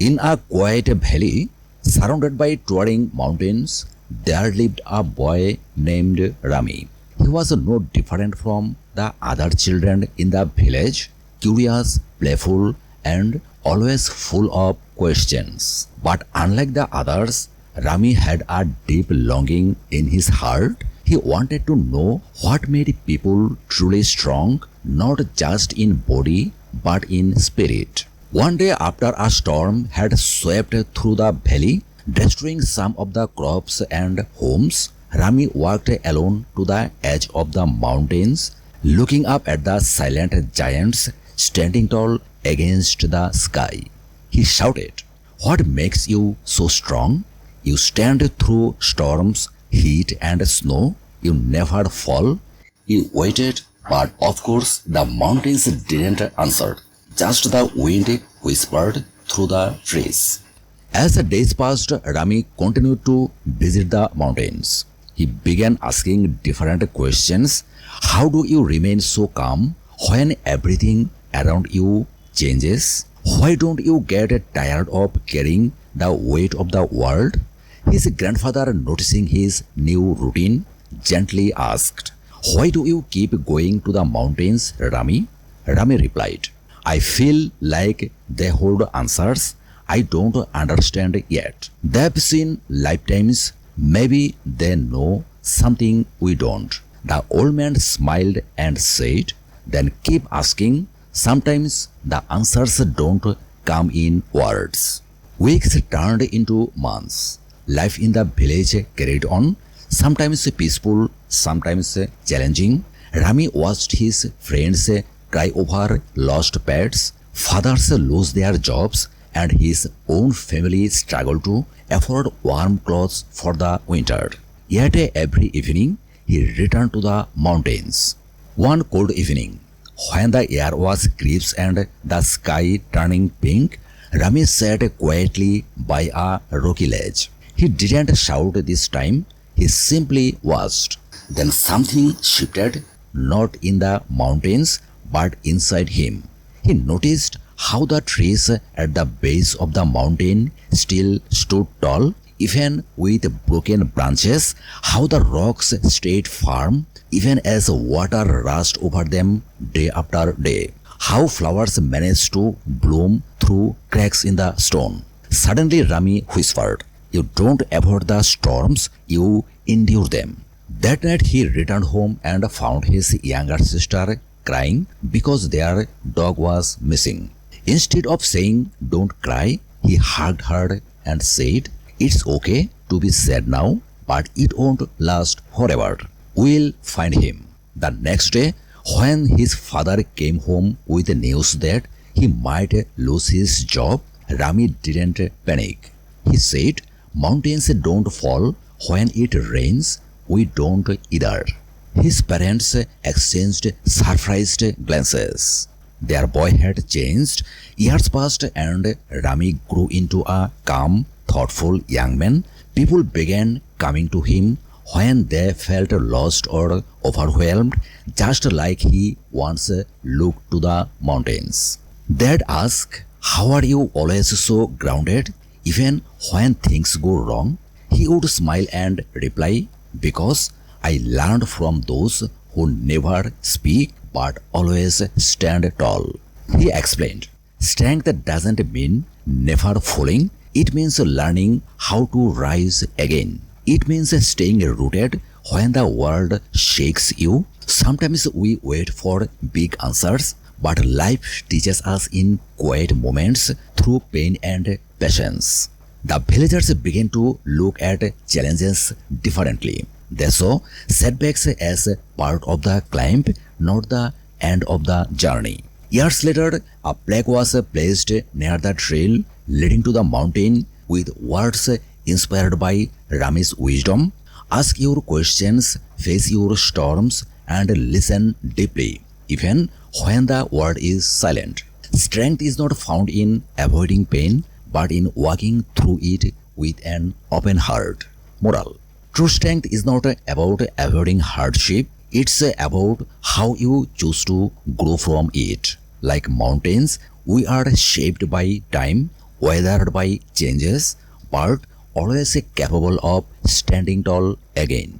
In a quiet valley, surrounded by towering mountains, there lived a boy named Rami. He was no different from the other children in the village, curious, playful, and always full of questions. But unlike the others, Rami had a deep longing in his heart. He wanted to know what made people truly strong, not just in body but in spirit. One day, after a storm had swept through the valley, destroying some of the crops and homes, Rami walked alone to the edge of the mountains, looking up at the silent giants standing tall against the sky. He shouted, "What makes you so strong? You stand through storms, heat, and snow. You never fall." He waited, but of course the mountains didn't answer. Just the wind whispered through the trees. As the days passed, Rami continued to visit the mountains. He began asking different questions. How do you remain so calm when everything around you changes? Why don't you get tired of carrying the weight of the world? His grandfather, noticing his new routine, gently asked, "Why do you keep going to the mountains, Rami?" Rami replied, "I feel like they hold answers I don't understand yet. They've seen lifetimes. Maybe they know something we don't." The old man smiled and said, "Then keep asking. Sometimes the answers don't come in words." Weeks turned into months. Life in the village carried on, sometimes peaceful, sometimes challenging. Rami watched his friends cry over lost pets, fathers lose their jobs, and his own family struggle to afford warm clothes for the winter. Yet every evening he returned to the mountains. One cold evening, when the air was crisp and the sky turning pink, Rami sat quietly by a rocky ledge. He didn't shout this time, he simply watched. Then something shifted, not in the mountains but inside him. He noticed how the trees at the base of the mountain still stood tall, even with broken branches, how the rocks stayed firm, even as water rushed over them day after day, how flowers managed to bloom through cracks in the stone. Suddenly Rami whispered, "You don't avoid the storms, you endure them." That night he returned home and found his younger sister crying because their dog was missing. Instead of saying, "Don't cry," he hugged her and said, "It's okay to be sad now, but it won't last forever. We'll find him." The next day, when his father came home with the news that he might lose his job, Rami didn't panic. He said, "Mountains don't fall when it rains, we don't either." His parents exchanged surprised glances. Their boy had changed. Years passed and Rami grew into a calm, thoughtful young man. People began coming to him when they felt lost or overwhelmed, just like he once looked to the mountains. They'd ask, "How are you always so grounded, even when things go wrong?" He would smile and reply, "Because I learned from those who never speak but always stand tall." He explained, "Strength doesn't mean never falling. It means learning how to rise again. It means staying rooted when the world shakes you." Sometimes we wait for big answers, but life teaches us in quiet moments through pain and patience. The villagers began to look at challenges differently. They saw setbacks as part of the climb, not the end of the journey. Years later, a plaque was placed near the trail leading to the mountain with words inspired by Rami's wisdom. "Ask your questions, face your storms, and listen deeply, even when the world is silent." Strength is not found in avoiding pain, but in walking through it with an open heart. Moral: true strength is not about avoiding hardship, it's about how you choose to grow from it. Like mountains, we are shaped by time, weathered by changes, but always capable of standing tall again.